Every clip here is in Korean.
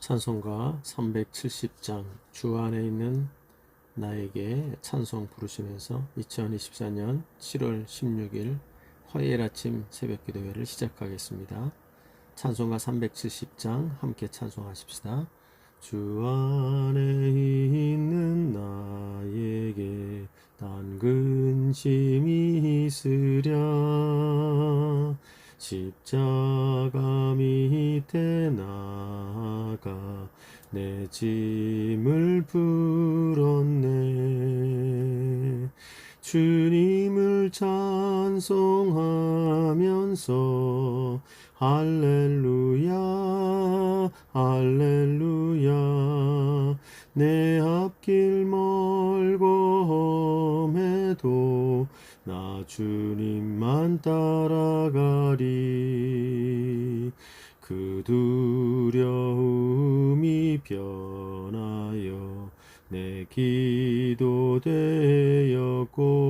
찬송가 370장 주 안에 있는 나에게 찬송 부르시면서 2024년 7월 16일 화요일 아침 새벽 기도회를 시작하겠습니다. 찬송가 370장 함께 찬송하십시다. 주 안에 있는 나에게 단 근심이 있으랴 십자가 밑에 나가 내 짐을 풀었네. 주님을 찬송하면서 할렐루야 할렐루야 내 앞길 멀고 험해도 나 주님만 따라가리. 그 두려움이 변하여 내 기도 되었고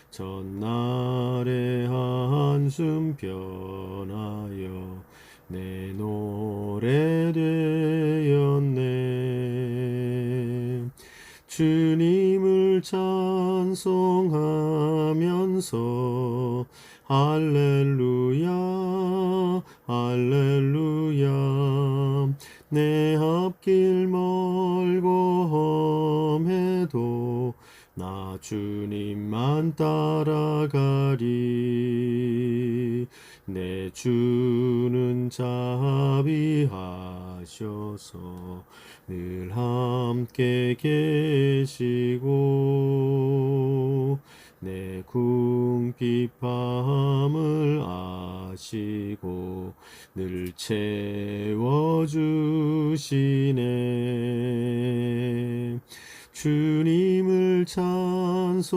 전날의 한숨 변하여 내 노래 되었네. 주님을 찬송하면서 할렐루야 할렐루야 내 앞길 멀고 험해도 나 주님만 따라가리. 내 주는 자비하셔서 늘 함께 계시고 내 궁핍함을 아시고 늘 채워주시네. 주님을 찬송하면서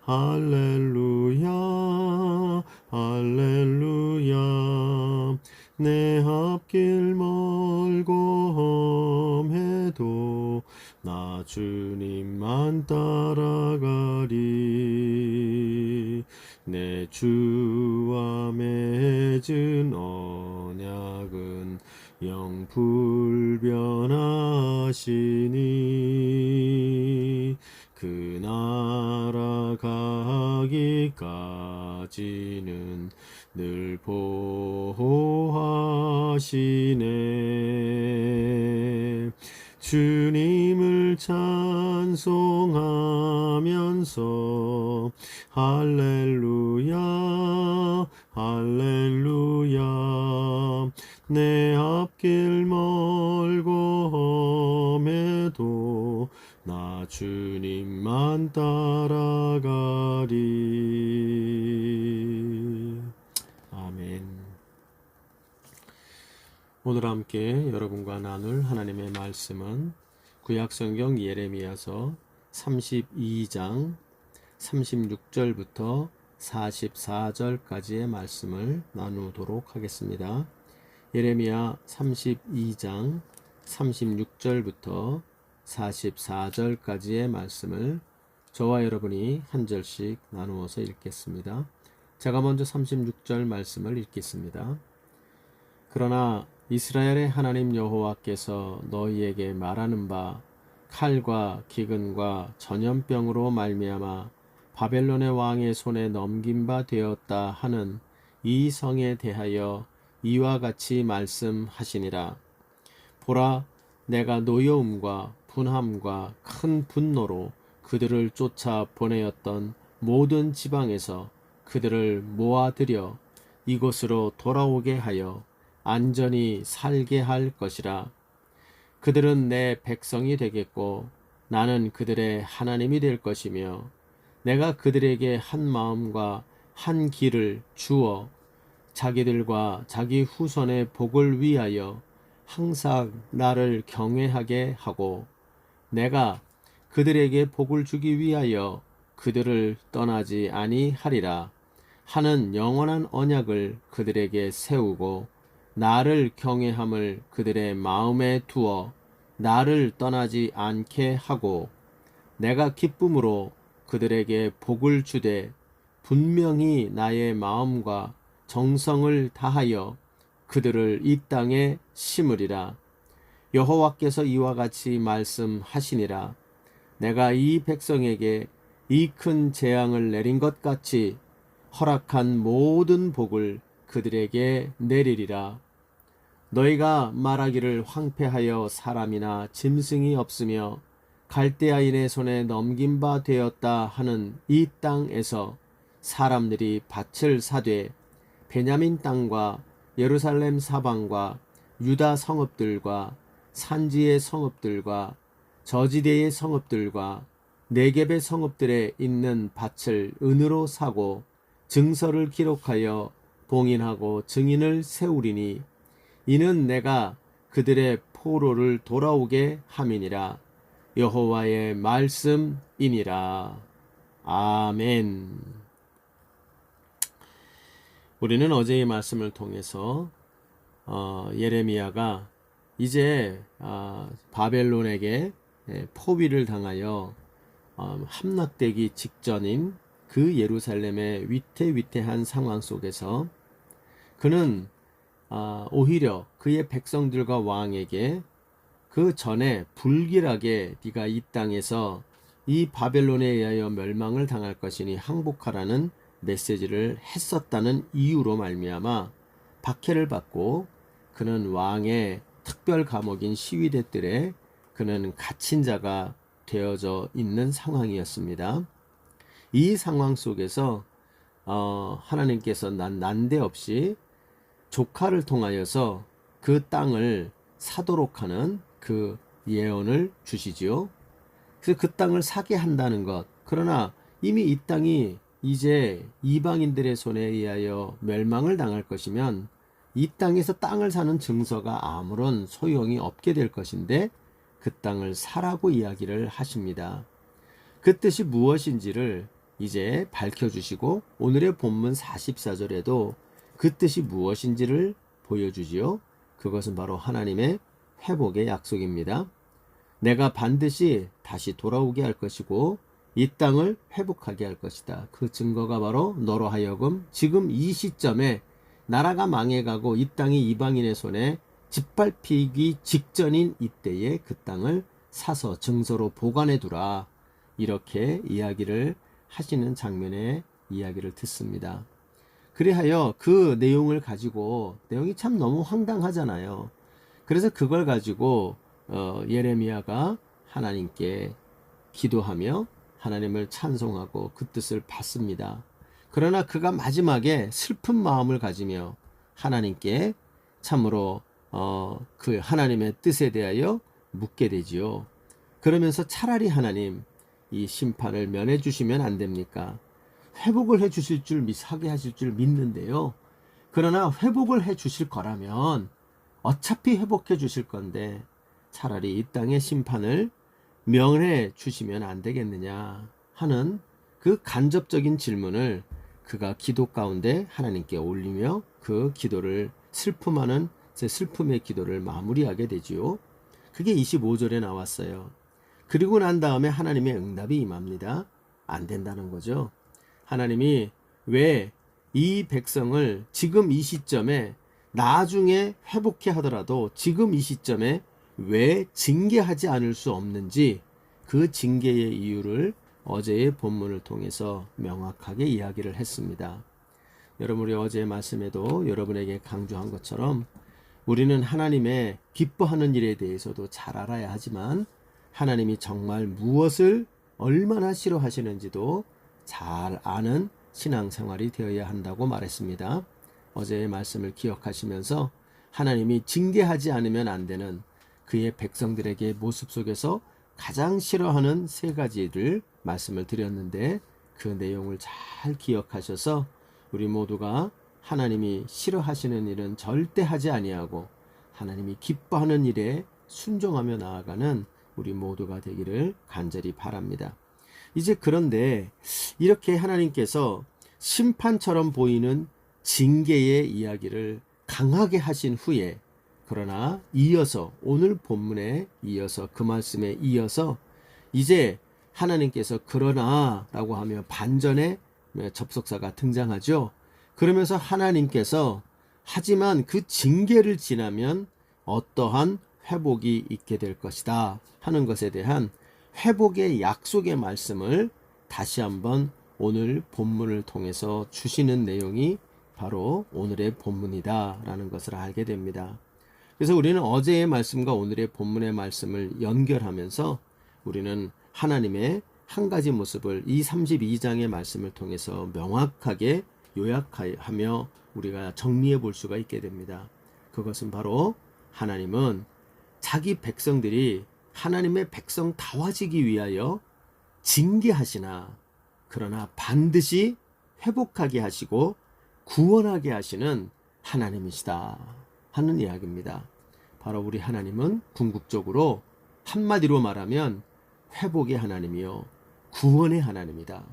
할렐루야 할렐루야 내 앞길 멀고 험해도 나 주님만 따라가리. 내 주와 맺은 언약은 영 불변하시니 그 나라 가기까지는 늘 보호하시네. 주님을 찬송하면서 할렐루야 할렐루야 내 앞길 멀고 험해도 나 주님만 따라가리. 아멘. 오늘 함께 여러분과 나눌 하나님의 말씀은 구약성경 예레미야서 32장 36절부터 44절까지의 말씀을 나누도록 하겠습니다. 예레미야 32장 36절부터 44절까지의 말씀을 저와 여러분이 한 절씩 나누어서 읽겠습니다. 제가 먼저 36절 말씀을 읽겠습니다. 그러나 이스라엘의 하나님 여호와께서 너희에게 말하는 바 칼과 기근과 전염병으로 말미암아 바벨론의 왕의 손에 넘긴 바 되었다 하는 이 성에 대하여 이와 같이 말씀하시니라. 보라, 내가 노여움과 분함과 큰 분노로 그들을 쫓아 보내었던 모든 지방에서 그들을 모아들여 이곳으로 돌아오게 하여 안전히 살게 할 것이라. 그들은 내 백성이 되겠고 나는 그들의 하나님이 될 것이며 내가 그들에게 한 마음과 한 길을 주어 자기들과 자기 후손의 복을 위하여 항상 나를 경외하게 하고 내가 그들에게 복을 주기 위하여 그들을 떠나지 아니하리라 하는 영원한 언약을 그들에게 세우고 나를 경외함을 그들의 마음에 두어 나를 떠나지 않게 하고 내가 기쁨으로 그들에게 복을 주되 분명히 나의 마음과 정성을 다하여 그들을 이 땅에 심으리라. 여호와께서 이와 같이 말씀하시니라. 내가 이 백성에게 이 큰 재앙을 내린 것 같이 허락한 모든 복을 그들에게 내리리라. 너희가 말하기를 황폐하여 사람이나 짐승이 없으며 갈대아인의 손에 넘긴 바 되었다 하는 이 땅에서 사람들이 밭을 사되 베냐민 땅과 예루살렘 사방과 유다 성읍들과 산지의 성읍들과 저지대의 성읍들과 네겝의 성읍들에 있는 밭을 은으로 사고 증서를 기록하여 봉인하고 증인을 세우리니 이는 내가 그들의 포로를 돌아오게 함이니라. 여호와의 말씀이니라. 아멘. 우리는 어제의 말씀을 통해서 예레미야가 이제 바벨론에게 포위를 당하여 함락되기 직전인 그 예루살렘의 위태위태한 상황 속에서 그는 오히려 그의 백성들과 왕에게 그 전에 불길하게 네가 이 땅에서 이 바벨론에 의하여 멸망을 당할 것이니 항복하라는 메시지를 했었다는 이유로 말미암아 박해를 받고 그는 왕의 특별 감옥인 시위대들에 그는 갇힌 자가 되어져 있는 상황이었습니다. 이 상황 속에서 하나님께서 난데없이 조카를 통하여서 그 땅을 사도록 하는 그 예언을 주시지요. 그래서 그 땅을 사게 한다는 것. 그러나 이미 이 땅이 이제 이방인들의 손에 의하여 멸망을 당할 것이면 이 땅에서 땅을 사는 증서가 아무런 소용이 없게 될 것인데 그 땅을 사라고 이야기를 하십니다. 그 뜻이 무엇인지를 이제 밝혀주시고 오늘의 본문 44절에도 그 뜻이 무엇인지를 보여주지요. 그것은 바로 하나님의 회복의 약속입니다. 내가 반드시 다시 돌아오게 할 것이고 이 땅을 회복하게 할 것이다. 그 증거가 바로 너로 하여금 지금 이 시점에 나라가 망해가고 이 땅이 이방인의 손에 짓밟히기 직전인 이때에 그 땅을 사서 증서로 보관해 두라. 이렇게 이야기를 하시는 장면의 이야기를 듣습니다. 그리하여 그 내용을 가지고 내용이 참 너무 황당하잖아요. 그래서 그걸 가지고 예레미야가 하나님께 기도하며 하나님을 찬송하고 그 뜻을 받습니다. 그러나 그가 마지막에 슬픈 마음을 가지며 하나님께 참으로 그 하나님의 뜻에 대하여 묻게 되지요. 그러면서 차라리 하나님 이 심판을 면해 주시면 안 됩니까? 회복을 해 주실 줄 하게 하실 줄 믿는데요. 그러나 회복을 해 주실 거라면 어차피 회복해 주실 건데 차라리 이 땅의 심판을 명해 주시면 안 되겠느냐 하는 그 간접적인 질문을 그가 기도 가운데 하나님께 올리며 그 기도를 슬픔하는 제 슬픔의 기도를 마무리하게 되지요. 그게 25절에 나왔어요. 그리고 난 다음에 하나님의 응답이 임합니다. 안 된다는 거죠. 하나님이 왜 이 백성을 지금 이 시점에 나중에 회복해 하더라도 지금 이 시점에 왜 징계하지 않을 수 없는지 그 징계의 이유를 어제의 본문을 통해서 명확하게 이야기를 했습니다. 여러분 우리 어제의 말씀에도 여러분에게 강조한 것처럼 우리는 하나님의 기뻐하는 일에 대해서도 잘 알아야 하지만 하나님이 정말 무엇을 얼마나 싫어하시는지도 잘 아는 신앙생활이 되어야 한다고 말했습니다. 어제의 말씀을 기억하시면서 하나님이 징계하지 않으면 안 되는 그의 백성들에게 모습 속에서 가장 싫어하는 세 가지를 말씀을 드렸는데 그 내용을 잘 기억하셔서 우리 모두가 하나님이 싫어하시는 일은 절대 하지 아니하고 하나님이 기뻐하는 일에 순종하며 나아가는 우리 모두가 되기를 간절히 바랍니다. 이제 그런데 이렇게 하나님께서 심판처럼 보이는 징계의 이야기를 강하게 하신 후에 그러나 이어서 오늘 본문에 이어서 그 말씀에 이어서 이제 하나님께서 그러나 라고 하며 반전의 접속사가 등장하죠. 그러면서 하나님께서 하지만 그 징계를 지나면 어떠한 회복이 있게 될 것이다 하는 것에 대한 회복의 약속의 말씀을 다시 한번 오늘 본문을 통해서 주시는 내용이 바로 오늘의 본문이다 라는 것을 알게 됩니다. 그래서 우리는 어제의 말씀과 오늘의 본문의 말씀을 연결하면서 우리는 하나님의 한 가지 모습을 이 32장의 말씀을 통해서 명확하게 요약하며 우리가 정리해 볼 수가 있게 됩니다. 그것은 바로 하나님은 자기 백성들이 하나님의 백성 다워지기 위하여 징계하시나 그러나 반드시 회복하게 하시고 구원하게 하시는 하나님이시다 하는 이야기입니다. 바로 우리 하나님은 궁극적으로 한마디로 말하면 회복의 하나님이요 구원의 하나님이다.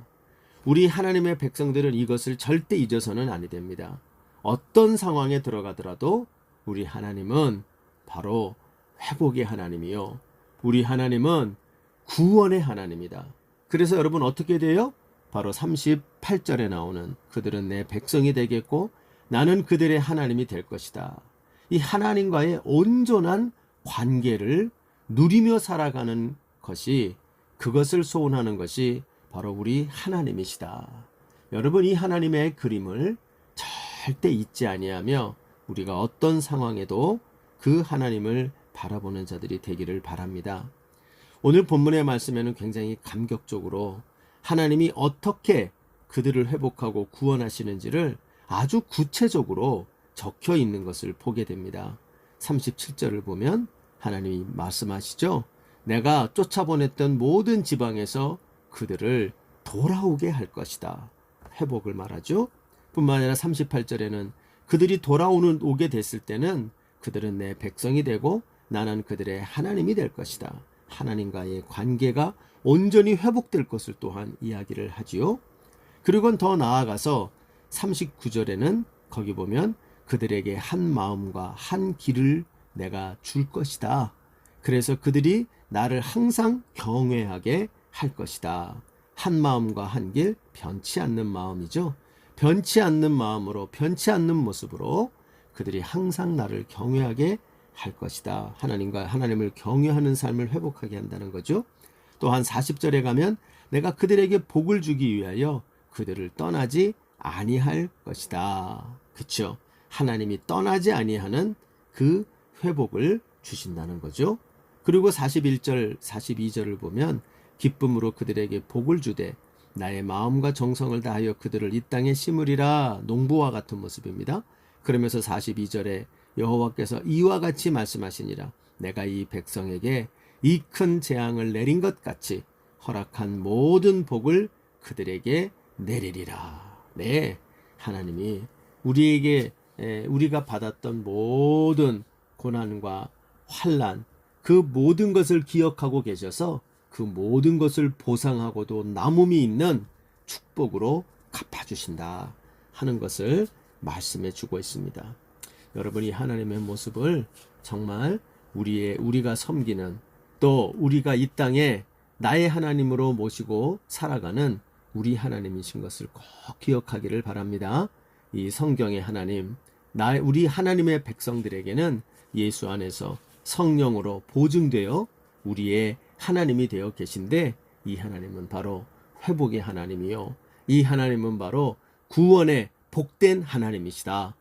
우리 하나님의 백성들은 이것을 절대 잊어서는 아니 됩니다. 어떤 상황에 들어가더라도 우리 하나님은 바로 회복의 하나님이요 우리 하나님은 구원의 하나님이다. 그래서 여러분 어떻게 돼요? 바로 38절에 나오는 그들은 내 백성이 되겠고 나는 그들의 하나님이 될 것이다. 이 하나님과의 온전한 관계를 누리며 살아가는 것이 그것을 소원하는 것이 바로 우리 하나님이시다. 여러분 이 하나님의 그림을 절대 잊지 아니하며 우리가 어떤 상황에도 그 하나님을 바라보는 자들이 되기를 바랍니다. 오늘 본문의 말씀에는 굉장히 감격적으로 하나님이 어떻게 그들을 회복하고 구원하시는지를 아주 구체적으로 적혀 있는 것을 보게 됩니다. 37절을 보면 하나님이 말씀하시죠. 내가 쫓아보냈던 모든 지방에서 그들을 돌아오게 할 것이다. 회복을 말하죠. 뿐만 아니라 38절에는 그들이 오게 됐을 때는 그들은 내 백성이 되고 나는 그들의 하나님이 될 것이다. 하나님과의 관계가 온전히 회복될 것을 또한 이야기를 하지요. 그리고 더 나아가서 39절에는 거기 보면 그들에게 한 마음과 한 길을 내가 줄 것이다. 그래서 그들이 나를 항상 경외하게 할 것이다. 한 마음과 한 길, 변치 않는 마음이죠. 변치 않는 마음으로, 변치 않는 모습으로 그들이 항상 나를 경외하게 할 것이다. 하나님을 경외하는 삶을 회복하게 한다는 거죠. 또한 40절에 가면 내가 그들에게 복을 주기 위하여 그들을 떠나지 아니할 것이다. 그렇죠? 하나님이 떠나지 아니하는 그 회복을 주신다는 거죠. 그리고 41절, 42절을 보면 기쁨으로 그들에게 복을 주되 나의 마음과 정성을 다하여 그들을 이 땅에 심으리라. 농부와 같은 모습입니다. 그러면서 42절에 여호와께서 이와 같이 말씀하시니라. 내가 이 백성에게 이 큰 재앙을 내린 것 같이 허락한 모든 복을 그들에게 내리리라. 네, 하나님이 우리가 받았던 모든 고난과 환난 그 모든 것을 기억하고 계셔서 그 모든 것을 보상하고도 남음이 있는 축복으로 갚아주신다 하는 것을 말씀해 주고 있습니다. 여러분이 하나님의 모습을 정말 우리가 섬기는 또 우리가 이 땅에 나의 하나님으로 모시고 살아가는 우리 하나님이신 것을 꼭 기억하기를 바랍니다. 이 성경의 하나님, 우리 하나님의 백성들에게는 예수 안에서 성령으로 보증되어 우리의 하나님이 되어 계신데 이 하나님은 바로 회복의 하나님이요. 이 하나님은 바로 구원의 복된 하나님이시다.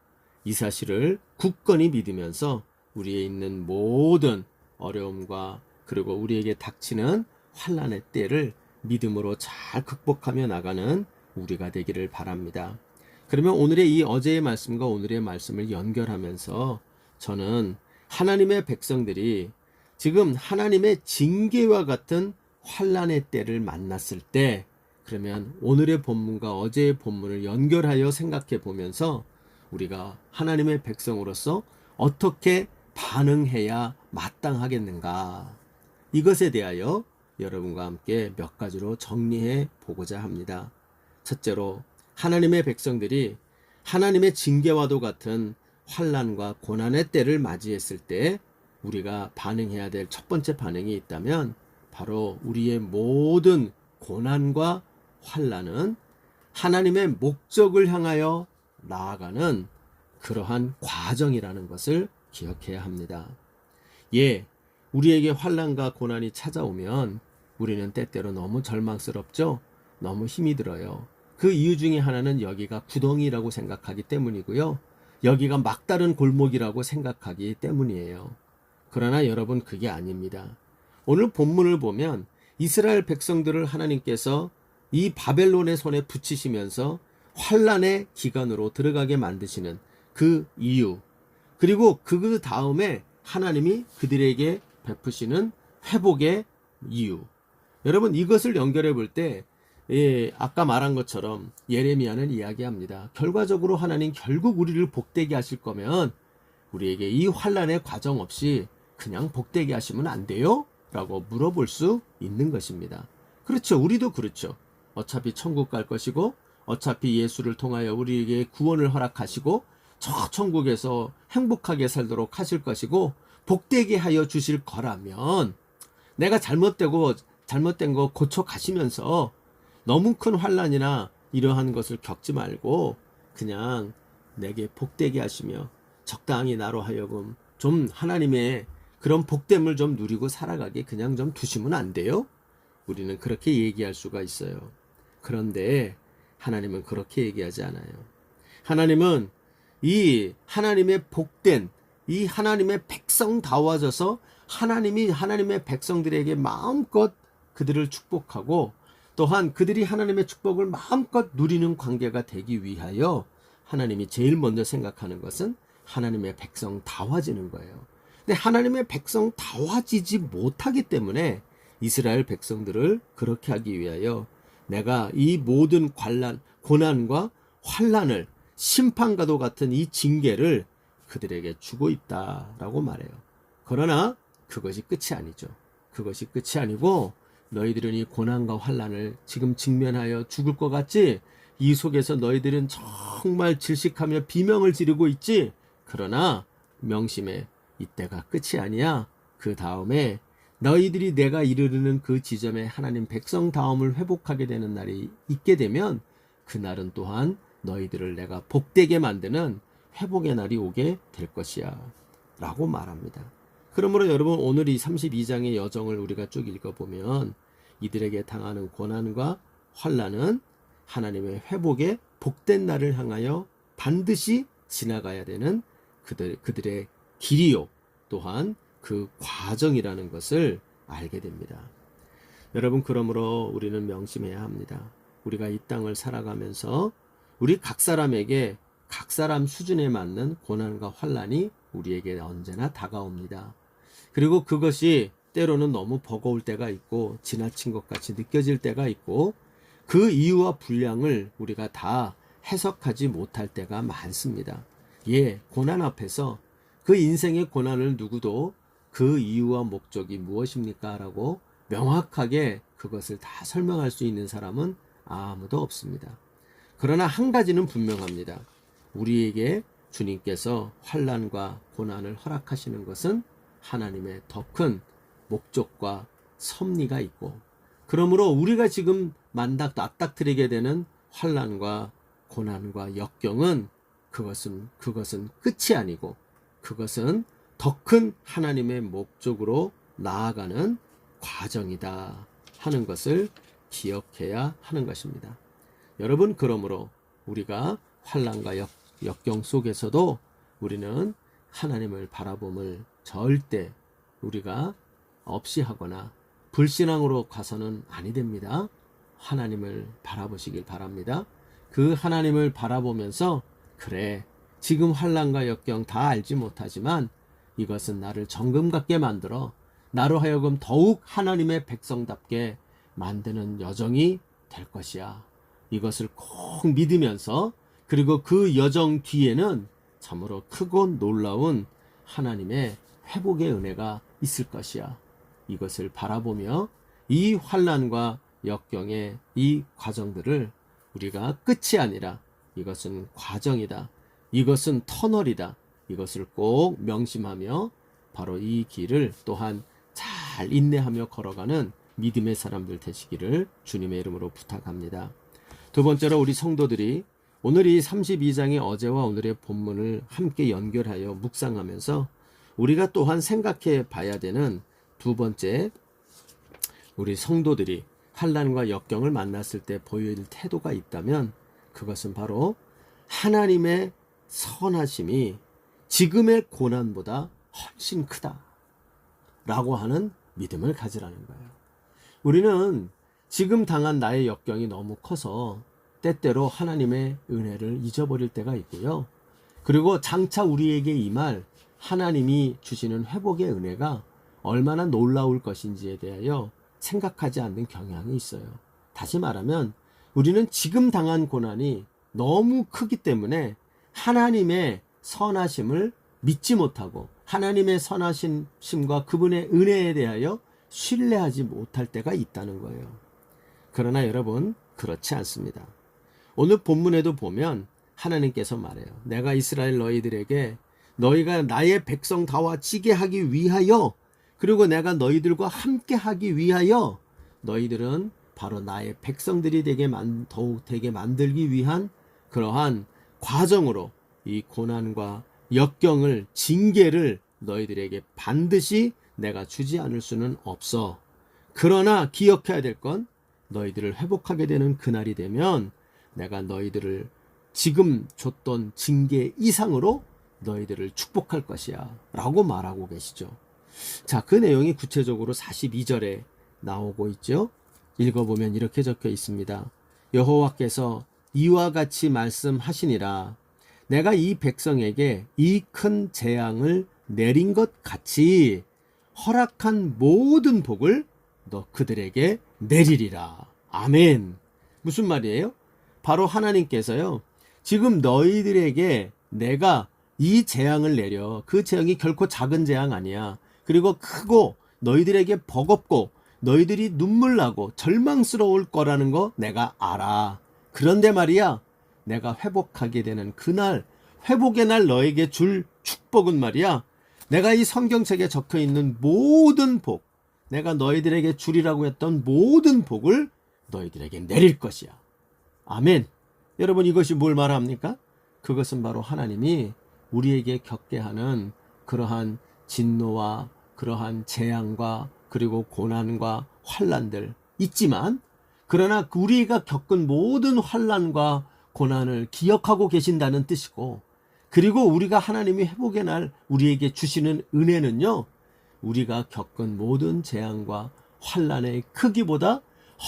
이 사실을 굳건히 믿으면서 우리에 있는 모든 어려움과 그리고 우리에게 닥치는 환난의 때를 믿음으로 잘 극복하며 나가는 우리가 되기를 바랍니다. 그러면 오늘의 어제의 말씀과 오늘의 말씀을 연결하면서 저는 하나님의 백성들이 지금 하나님의 징계와 같은 환난의 때를 만났을 때 그러면 오늘의 본문과 어제의 본문을 연결하여 생각해 보면서 우리가 하나님의 백성으로서 어떻게 반응해야 마땅하겠는가 이것에 대하여 여러분과 함께 몇 가지로 정리해 보고자 합니다. 첫째로 하나님의 백성들이 하나님의 징계와도 같은 환난과 고난의 때를 맞이했을 때 우리가 반응해야 될 첫 번째 반응이 있다면 바로 우리의 모든 고난과 환난은 하나님의 목적을 향하여 나아가는 그러한 과정이라는 것을 기억해야 합니다. 예, 우리에게 환난과 고난이 찾아오면 우리는 때때로 너무 절망스럽죠? 너무 힘이 들어요. 그 이유 중에 하나는 여기가 구덩이라고 생각하기 때문이고요. 여기가 막다른 골목이라고 생각하기 때문이에요. 그러나 여러분, 그게 아닙니다. 오늘 본문을 보면 이스라엘 백성들을 하나님께서 이 바벨론의 손에 붙이시면서 환난의 기간으로 들어가게 만드시는 그 이유, 그리고 그 다음에 하나님이 그들에게 베푸시는 회복의 이유. 여러분, 이것을 연결해 볼 때 아까 말한 것처럼 예레미야는 이야기합니다. 결과적으로 하나님 결국 우리를 복되게 하실 거면 우리에게 이 환난의 과정 없이 그냥 복되게 하시면 안 돼요? 라고 물어볼 수 있는 것입니다. 그렇죠. 우리도 그렇죠. 어차피 천국 갈 것이고 어차피 예수를 통하여 우리에게 구원을 허락하시고 저 천국에서 행복하게 살도록 하실 것이고 복되게 하여 주실 거라면 내가 잘못된 거 고쳐 가시면서 너무 큰 환난이나 이러한 것을 겪지 말고 그냥 내게 복되게 하시며 적당히 나로 하여금 좀 하나님의 그런 복됨을 좀 누리고 살아가게 그냥 좀 두시면 안 돼요? 우리는 그렇게 얘기할 수가 있어요. 그런데 하나님은 그렇게 얘기하지 않아요. 하나님은 이 하나님의 복된 이 하나님의 백성다워져서 하나님이 하나님의 백성들에게 마음껏 그들을 축복하고 또한 그들이 하나님의 축복을 마음껏 누리는 관계가 되기 위하여 하나님이 제일 먼저 생각하는 것은 하나님의 백성다워지는 거예요. 근데 하나님의 백성다워지지 못하기 때문에 이스라엘 백성들을 그렇게 하기 위하여 내가 이 모든 고난과 환난을 심판과도 같은 이 징계를 그들에게 주고 있다라고 말해요. 그러나 그것이 끝이 아니죠. 그것이 끝이 아니고 너희들은 이 고난과 환난을 지금 직면하여 죽을 것 같지? 이 속에서 너희들은 정말 질식하며 비명을 지르고 있지? 그러나 명심해, 이때가 끝이 아니야. 그 다음에 너희들이 내가 이르르는 그 지점에 하나님 백성다움을 회복하게 되는 날이 있게 되면 그날은 또한 너희들을 내가 복되게 만드는 회복의 날이 오게 될 것이야 라고 말합니다. 그러므로 여러분, 오늘 이 32장의 여정을 우리가 쭉 읽어보면 이들에게 당하는 고난과 환난은 하나님의 회복의 복된 날을 향하여 반드시 지나가야 되는 그들의 길이요, 또한 그 과정이라는 것을 알게 됩니다. 여러분, 그러므로 우리는 명심해야 합니다. 우리가 이 땅을 살아가면서 우리 각 사람에게 각 사람 수준에 맞는 고난과 환난이 우리에게 언제나 다가옵니다. 그리고 그것이 때로는 너무 버거울 때가 있고 지나친 것 같이 느껴질 때가 있고 그 이유와 분량을 우리가 다 해석하지 못할 때가 많습니다. 예, 고난 앞에서 그 인생의 고난을 누구도 그 이유와 목적이 무엇입니까? 라고 명확하게 그것을 다 설명할 수 있는 사람은 아무도 없습니다. 그러나 한 가지는 분명합니다. 우리에게 주님께서 환난과 고난을 허락하시는 것은 하나님의 더 큰 목적과 섭리가 있고, 그러므로 우리가 지금 맞닥뜨리게 되는 환난과 고난과 역경은 그것은 끝이 아니고 그것은 더 큰 하나님의 목적으로 나아가는 과정이다 하는 것을 기억해야 하는 것입니다. 여러분, 그러므로 우리가 환난과 역경 속에서도 우리는 하나님을 바라봄을 절대 우리가 없이 하거나 불신앙으로 가서는 아니 됩니다. 하나님을 바라보시길 바랍니다. 그 하나님을 바라보면서 그래, 지금 환난과 역경 다 알지 못하지만 이것은 나를 정금 같게 만들어 나로 하여금 더욱 하나님의 백성답게 만드는 여정이 될 것이야. 이것을 꼭 믿으면서, 그리고 그 여정 뒤에는 참으로 크고 놀라운 하나님의 회복의 은혜가 있을 것이야. 이것을 바라보며 이 환난과 역경의 이 과정들을 우리가 끝이 아니라 이것은 과정이다, 이것은 터널이다, 이것을 꼭 명심하며 바로 이 길을 또한 잘 인내하며 걸어가는 믿음의 사람들 되시기를 주님의 이름으로 부탁합니다. 두 번째로, 우리 성도들이 오늘 이 32장의 어제와 오늘의 본문을 함께 연결하여 묵상하면서 우리가 또한 생각해 봐야 되는 두 번째, 우리 성도들이 환난과 역경을 만났을 때 보일 태도가 있다면 그것은 바로 하나님의 선하심이 지금의 고난보다 훨씬 크다 라고 하는 믿음을 가지라는 거예요. 우리는 지금 당한 나의 역경이 너무 커서 때때로 하나님의 은혜를 잊어버릴 때가 있고요. 그리고 장차 우리에게 임할 하나님이 주시는 회복의 은혜가 얼마나 놀라울 것인지에 대하여 생각하지 않는 경향이 있어요. 다시 말하면 우리는 지금 당한 고난이 너무 크기 때문에 하나님의 선하심을 믿지 못하고 하나님의 선하심과 그분의 은혜에 대하여 신뢰하지 못할 때가 있다는 거예요. 그러나 여러분, 그렇지 않습니다. 오늘 본문에도 보면 하나님께서 말해요. 내가 이스라엘 너희들에게 너희가 나의 백성 다와 지게 하기 위하여, 그리고 내가 너희들과 함께 하기 위하여 너희들은 바로 나의 백성들이 더욱 되게 만들기 위한 그러한 과정으로 이 고난과 역경을, 징계를 너희들에게 반드시 내가 주지 않을 수는 없어. 그러나 기억해야 될 건 너희들을 회복하게 되는 그날이 되면 내가 너희들을 지금 줬던 징계 이상으로 너희들을 축복할 것이야 라고 말하고 계시죠. 자, 그 내용이 구체적으로 42절에 나오고 있죠. 읽어보면 이렇게 적혀 있습니다. 여호와께서 이와 같이 말씀하시니라. 내가 이 백성에게 이 큰 재앙을 내린 것 같이 허락한 모든 복을 너 그들에게 내리리라. 아멘. 무슨 말이에요? 바로 하나님께서요, 지금 너희들에게 내가 이 재앙을 내려, 그 재앙이 결코 작은 재앙 아니야. 그리고 크고 너희들에게 버겁고 너희들이 눈물 나고 절망스러울 거라는 거 내가 알아. 그런데 말이야, 내가 회복하게 되는 그날, 회복의 날 너에게 줄 축복은 말이야, 내가 이 성경책에 적혀 있는 모든 복, 내가 너희들에게 주리라고 했던 모든 복을 너희들에게 내릴 것이야. 아멘. 여러분, 이것이 뭘 말합니까? 그것은 바로 하나님이 우리에게 겪게 하는 그러한 진노와 그러한 재앙과 그리고 고난과 환난들 있지만, 그러나 우리가 겪은 모든 환난과 고난을 기억하고 계신다는 뜻이고, 그리고 우리가 하나님이 회복의 날 우리에게 주시는 은혜는요, 우리가 겪은 모든 재앙과 환난의 크기보다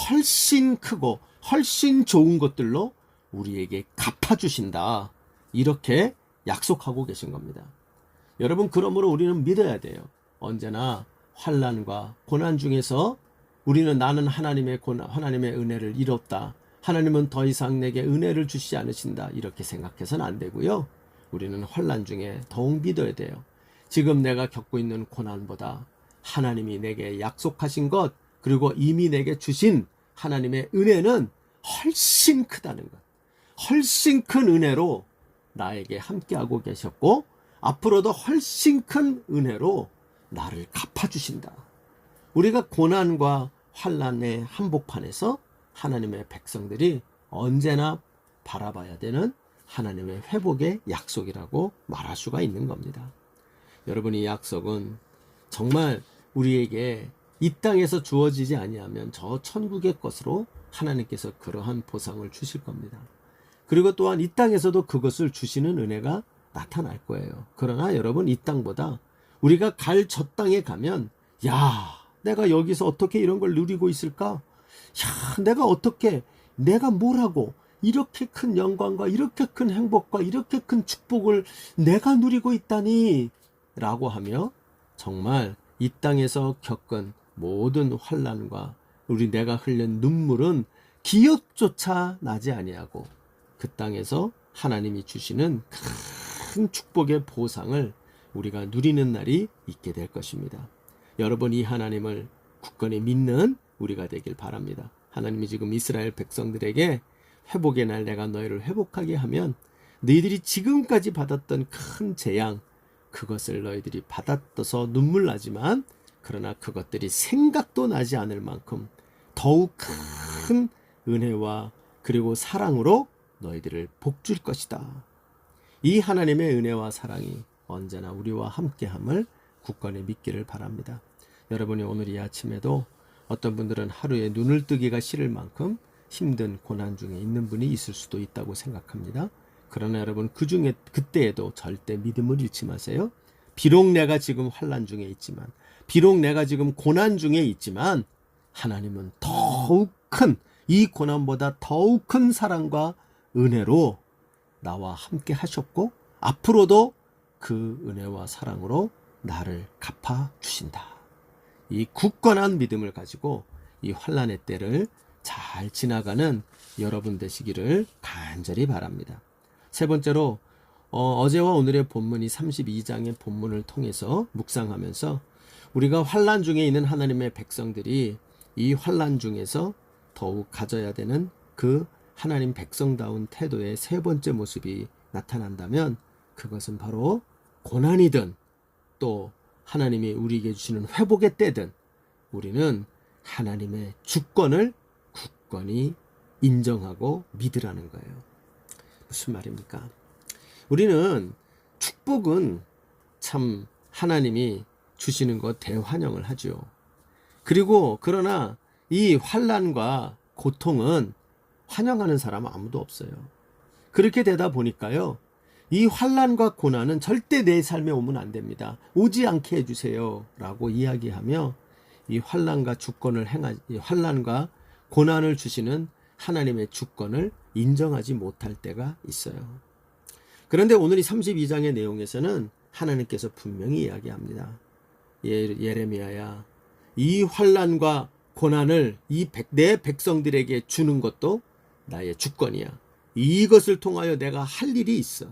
훨씬 크고 훨씬 좋은 것들로 우리에게 갚아주신다, 이렇게 약속하고 계신 겁니다. 여러분, 그러므로 우리는 믿어야 돼요. 언제나 환난과 고난 중에서 우리는 나는 하나님의 은혜를 잃었다, 하나님은 더 이상 내게 은혜를 주시지 않으신다, 이렇게 생각해서는 안 되고요. 우리는 환난 중에 더욱 믿어야 돼요. 지금 내가 겪고 있는 고난보다 하나님이 내게 약속하신 것, 그리고 이미 내게 주신 하나님의 은혜는 훨씬 크다는 것, 훨씬 큰 은혜로 나에게 함께하고 계셨고 앞으로도 훨씬 큰 은혜로 나를 갚아주신다. 우리가 고난과 환난의 한복판에서 하나님의 백성들이 언제나 바라봐야 되는 하나님의 회복의 약속이라고 말할 수가 있는 겁니다. 여러분, 이 약속은 정말 우리에게 이 땅에서 주어지지 아니하면 저 천국의 것으로 하나님께서 그러한 보상을 주실 겁니다. 그리고 또한 이 땅에서도 그것을 주시는 은혜가 나타날 거예요. 그러나 여러분, 이 땅보다 우리가 갈 저 땅에 가면, 야, 내가 여기서 어떻게 이런 걸 누리고 있을까? 야, 내가 뭘 하고 이렇게 큰 영광과 이렇게 큰 행복과 이렇게 큰 축복을 내가 누리고 있다니 라고 하며 정말 이 땅에서 겪은 모든 환난과 내가 흘린 눈물은 기억조차 나지 아니하고 그 땅에서 하나님이 주시는 큰 축복의 보상을 우리가 누리는 날이 있게 될 것입니다. 여러분, 이 하나님을 굳건히 믿는 우리가 되길 바랍니다. 하나님이 지금 이스라엘 백성들에게 회복의 날 내가 너희를 회복하게 하면 너희들이 지금까지 받았던 큰 재앙, 그것을 너희들이 받아서 눈물 나지만 그러나 그것들이 생각도 나지 않을 만큼 더욱 큰 은혜와 그리고 사랑으로 너희들을 복줄 것이다. 이 하나님의 은혜와 사랑이 언제나 우리와 함께함을 굳건히 믿기를 바랍니다. 여러분이 오늘 이 아침에도 어떤 분들은 하루에 눈을 뜨기가 싫을 만큼 힘든 고난 중에 있는 분이 있을 수도 있다고 생각합니다. 그러나 여러분 그때에도 절대 믿음을 잃지 마세요. 비록 내가 지금 환난 중에 있지만, 비록 내가 지금 고난 중에 있지만, 하나님은 더욱 큰, 이 고난보다 더욱 큰 사랑과 은혜로 나와 함께 하셨고 앞으로도 그 은혜와 사랑으로 나를 갚아 주신다. 이 굳건한 믿음을 가지고 이 환난의 때를 잘 지나가는 여러분 되시기를 간절히 바랍니다. 세 번째로 어제와 오늘의 본문이 32장의 본문을 통해서 묵상하면서 우리가 환난 중에 있는 하나님의 백성들이 이 환난 중에서 더욱 가져야 되는 그 하나님 백성다운 태도의 세 번째 모습이 나타난다면 그것은 바로 고난이든 또 하나님이 우리에게 주시는 회복의 때든 우리는 하나님의 주권을 굳건히 인정하고 믿으라는 거예요. 무슨 말입니까? 우리는 축복은 참 하나님이 주시는 것 대환영을 하죠. 그리고 그러나 이 환난과 고통은 환영하는 사람은 아무도 없어요. 그렇게 되다 보니까요, 이 환난과 고난은 절대 내 삶에 오면 안 됩니다. 오지 않게 해주세요 라고 이야기하며 이 환난과 환난과 고난을 주시는 하나님의 주권을 인정하지 못할 때가 있어요. 그런데 오늘 이 32장의 내용에서는 하나님께서 분명히 이야기합니다. 예레미야야, 이 환난과 고난을 내 백성들에게 주는 것도 나의 주권이야. 이것을 통하여 내가 할 일이 있어.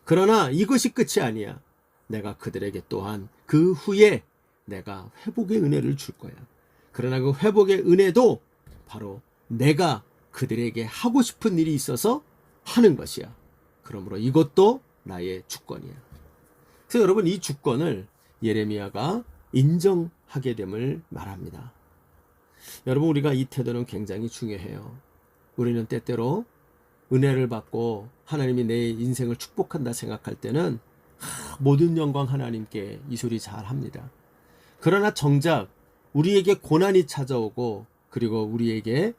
그러나 이것이 끝이 아니야. 내가 그들에게 또한 그 후에 내가 회복의 은혜를 줄 거야. 그러나 그 회복의 은혜도 바로 내가 그들에게 하고 싶은 일이 있어서 하는 것이야. 그러므로 이것도 나의 주권이야. 그래서 여러분, 이 주권을 예레미야가 인정하게 됨을 말합니다. 여러분, 우리가 이 태도는 굉장히 중요해요. 우리는 때때로 은혜를 받고 하나님이 내 인생을 축복한다 생각할 때는 모든 영광 하나님께 이 소리 잘 합니다. 그러나 정작 우리에게 고난이 찾아오고 그리고 우리에게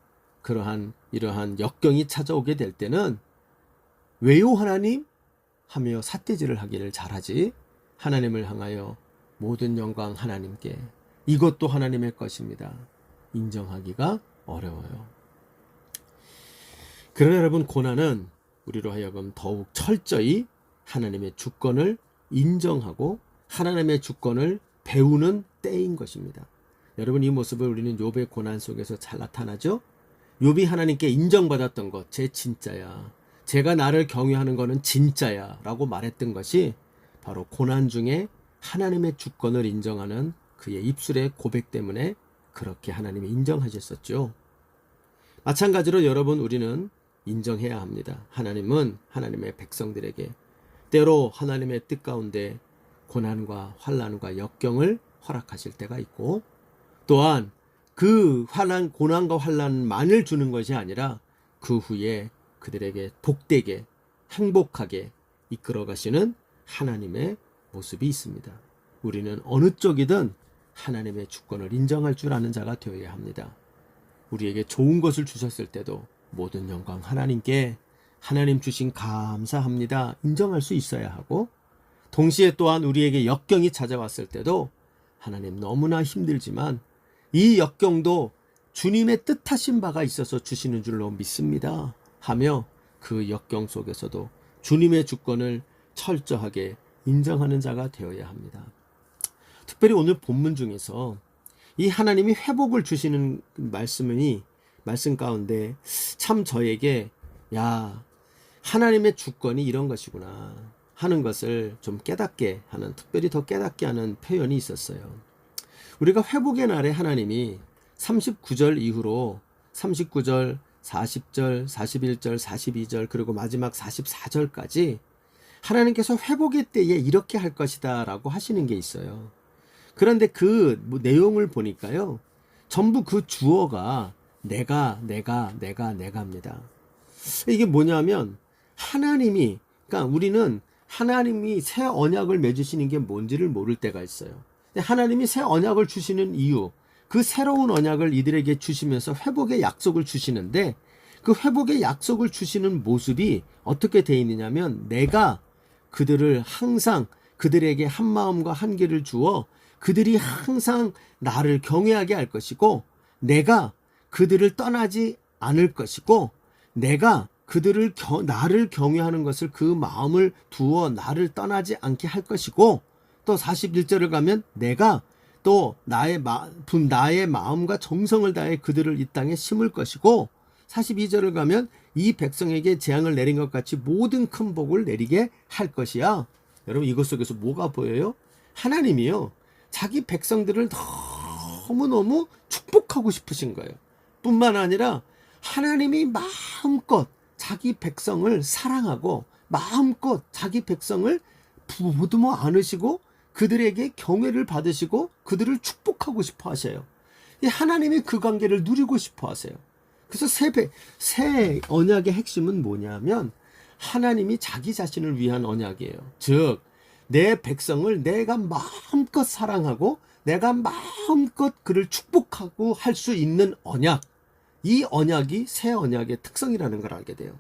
이러한 역경이 찾아오게 될 때는 왜요 하나님? 하며 삿대질을 하기를 잘하지, 하나님을 향하여 모든 영광 하나님께, 이것도 하나님의 것입니다, 인정하기가 어려워요. 그러나 여러분, 고난은 우리로 하여금 더욱 철저히 하나님의 주권을 인정하고 하나님의 주권을 배우는 때인 것입니다. 여러분, 이 모습을 우리는 욥의 고난 속에서 잘 나타나죠. 욥이 하나님께 인정받았던 것, 제 진짜야, 제가 나를 경유하는 것은 진짜야 라고 말했던 것이 바로 고난 중에 하나님의 주권을 인정하는 그의 입술의 고백 때문에 그렇게 하나님이 인정하셨었죠. 마찬가지로 여러분, 우리는 인정해야 합니다. 하나님은 하나님의 백성들에게 때로 하나님의 뜻 가운데 고난과 환난과 역경을 허락하실 때가 있고, 또한 그 고난과 환난만을 주는 것이 아니라 그 후에 그들에게 복되게 행복하게 이끌어 가시는 하나님의 모습이 있습니다. 우리는 어느 쪽이든 하나님의 주권을 인정할 줄 아는 자가 되어야 합니다. 우리에게 좋은 것을 주셨을 때도 모든 영광 하나님께, 하나님 주신 감사합니다 인정할 수 있어야 하고, 동시에 또한 우리에게 역경이 찾아왔을 때도 하나님 너무나 힘들지만 이 역경도 주님의 뜻하신 바가 있어서 주시는 줄로 믿습니다 하며 그 역경 속에서도 주님의 주권을 철저하게 인정하는 자가 되어야 합니다. 특별히 오늘 본문 중에서 이 하나님이 회복을 주시는 말씀 가운데 참 저에게 하나님의 주권이 이런 것이구나 하는 것을 좀 깨닫게 하는, 특별히 더 깨닫게 하는 표현이 있었어요. 우리가 회복의 날에 하나님이 39절 이후로 39절, 40절, 41절, 42절 그리고 마지막 44절까지 하나님께서 회복의 때에 이렇게 할 것이다 라고 하시는 게 있어요. 그런데 그 내용을 보니까요, 전부 그 주어가 내가입니다. 이게 뭐냐면 하나님이, 그러니까 우리는 하나님이 새 언약을 맺으시는 게 뭔지를 모를 때가 있어요. 하나님이 새 언약을 주시는 이유, 그 새로운 언약을 이들에게 주시면서 회복의 약속을 주시는데, 그 회복의 약속을 주시는 모습이 어떻게 돼 있느냐면, 내가 그들을 항상 그들에게 한 마음과 한계를 주어 그들이 항상 나를 경외하게 할 것이고, 내가 그들을 떠나지 않을 것이고, 내가 그들을 나를 경외하는 것을 그 마음을 두어 나를 떠나지 않게 할 것이고, 또 41절을 가면 내가 또 나의 마음과 정성을 다해 그들을 이 땅에 심을 것이고, 42절을 가면 이 백성에게 재앙을 내린 것 같이 모든 큰 복을 내리게 할 것이야. 여러분, 이것 속에서 뭐가 보여요? 하나님이요, 자기 백성들을 너무너무 축복하고 싶으신 거예요. 뿐만 아니라 하나님이 마음껏 자기 백성을 사랑하고 마음껏 자기 백성을 보듬어 안으시고 그들에게 경외를 받으시고 그들을 축복하고 싶어 하셔요. 하나님이 그 관계를 누리고 싶어 하세요. 그래서 새 언약의 핵심은 뭐냐면 하나님이 자기 자신을 위한 언약이에요. 즉, 내 백성을 내가 마음껏 사랑하고 내가 마음껏 그를 축복하고 할 수 있는 언약, 이 언약이 새 언약의 특성이라는 걸 알게 돼요.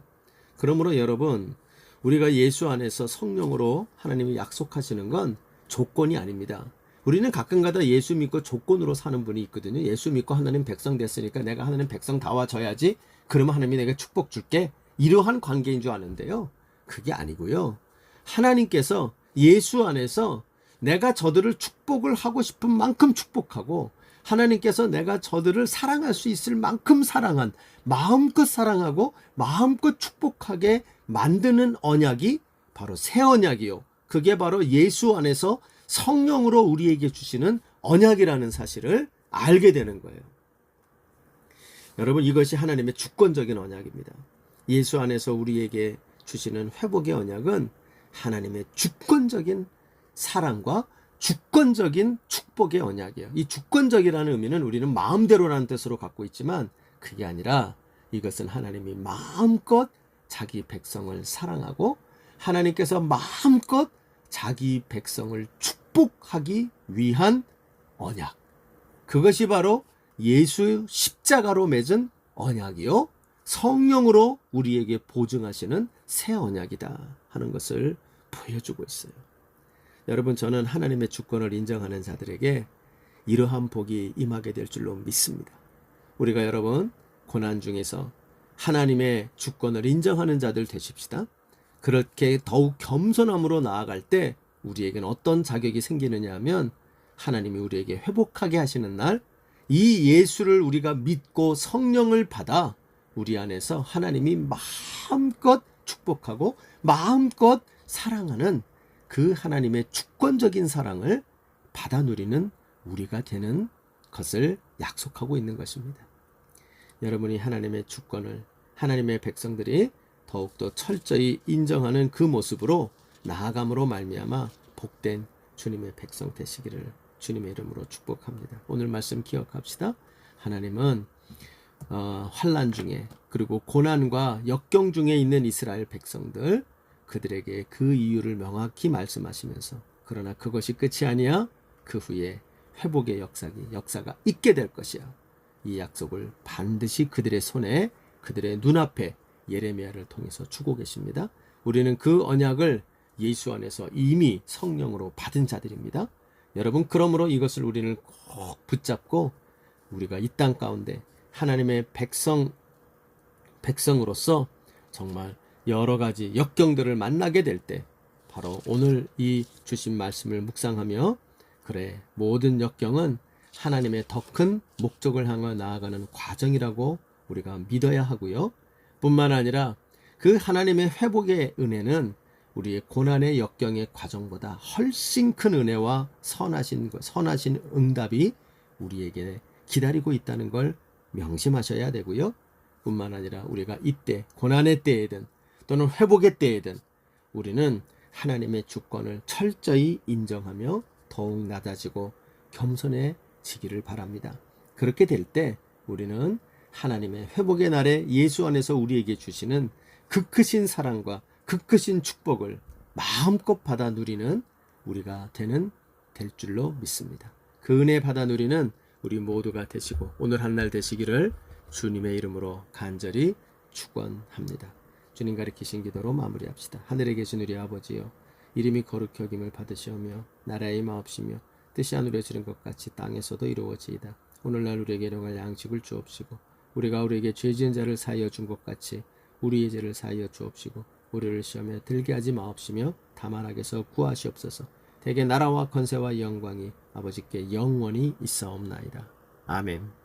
그러므로 여러분, 우리가 예수 안에서 성령으로 하나님이 약속하시는 건 조건이 아닙니다. 우리는 가끔가다 예수 믿고 조건으로 사는 분이 있거든요. 예수 믿고 하나님 백성 됐으니까 내가 하나님 백성 다워져야지, 그러면 하나님이 내가 축복 줄게, 이러한 관계인 줄 아는데요, 그게 아니고요. 하나님께서 예수 안에서 내가 저들을 축복을 하고 싶은 만큼 축복하고, 하나님께서 내가 저들을 사랑할 수 있을 만큼 사랑한, 마음껏 사랑하고 마음껏 축복하게 만드는 언약이 바로 새 언약이요, 그게 바로 예수 안에서 성령으로 우리에게 주시는 언약이라는 사실을 알게 되는 거예요. 여러분, 이것이 하나님의 주권적인 언약입니다. 예수 안에서 우리에게 주시는 회복의 언약은 하나님의 주권적인 사랑과 주권적인 축복의 언약이에요. 이 주권적이라는 의미는 우리는 마음대로라는 뜻으로 갖고 있지만, 그게 아니라 이것은 하나님이 마음껏 자기 백성을 사랑하고 하나님께서 마음껏 자기 백성을 축복하기 위한 언약, 그것이 바로 예수 십자가로 맺은 언약이요, 성령으로 우리에게 보증하시는 새 언약이다 하는 것을 보여주고 있어요. 여러분, 저는 하나님의 주권을 인정하는 자들에게 이러한 복이 임하게 될 줄로 믿습니다. 우리가 여러분, 고난 중에서 하나님의 주권을 인정하는 자들 되십시다. 그렇게 더욱 겸손함으로 나아갈 때 우리에게는 어떤 자격이 생기느냐 하면, 하나님이 우리에게 회복하게 하시는 날, 이 예수를 우리가 믿고 성령을 받아 우리 안에서 하나님이 마음껏 축복하고 마음껏 사랑하는 그 하나님의 주권적인 사랑을 받아 누리는 우리가 되는 것을 약속하고 있는 것입니다. 여러분이 하나님의 주권을, 하나님의 백성들이 더욱더 철저히 인정하는 그 모습으로 나아감으로 말미암아 복된 주님의 백성 되시기를 주님의 이름으로 축복합니다. 오늘 말씀 기억합시다. 하나님은 환난 중에, 그리고 고난과 역경 중에 있는 이스라엘 백성들, 그들에게 그 이유를 명확히 말씀하시면서, 그러나 그것이 끝이 아니야, 그 후에 회복의 역사가 있게 될 것이야, 이 약속을 반드시 그들의 손에, 그들의 눈앞에 예레미야를 통해서 주고 계십니다. 우리는 그 언약을 예수 안에서 이미 성령으로 받은 자들입니다. 여러분, 그러므로 이것을 우리는 꼭 붙잡고 우리가 이 땅 가운데 하나님의 백성으로서 정말 여러 가지 역경들을 만나게 될 때, 바로 오늘 이 주신 말씀을 묵상하며, 그래, 모든 역경은 하나님의 더 큰 목적을 향해 나아가는 과정이라고 우리가 믿어야 하고요. 뿐만 아니라 그 하나님의 회복의 은혜는 우리의 고난의 역경의 과정보다 훨씬 큰 은혜와 선하신 응답이 우리에게 기다리고 있다는 걸 명심하셔야 되고요. 뿐만 아니라 우리가 이때 고난의 때에든 또는 회복의 때에든 우리는 하나님의 주권을 철저히 인정하며 더욱 낮아지고 겸손해지기를 바랍니다. 그렇게 될 때 우리는 하나님의 회복의 날에 예수 안에서 우리에게 주시는 그 크신 사랑과 그 크신 축복을 마음껏 받아 누리는 우리가 될 줄로 믿습니다. 그 은혜 받아 누리는 우리 모두가 되시고 오늘 한 날 되시기를 주님의 이름으로 간절히 축원합니다. 주님 가르치신 기도로 마무리합시다. 하늘에 계신 우리 아버지여, 이름이 거룩히 여김을 받으시오며 나라의 임하옵시며 뜻이 하늘에 주는 것 같이 땅에서도 이루어지이다. 오늘날 우리에게 일용할 양식을 주옵시고 우리가 우리에게 죄 지은 자를 사하여 준 것 같이 우리의 죄를 사하여 주옵시고 우리를 시험에 들게 하지 마옵시며 다만 악에서 구하시옵소서. 대개 나라와 권세와 영광이 아버지께 영원히 있사옵나이다. 아멘.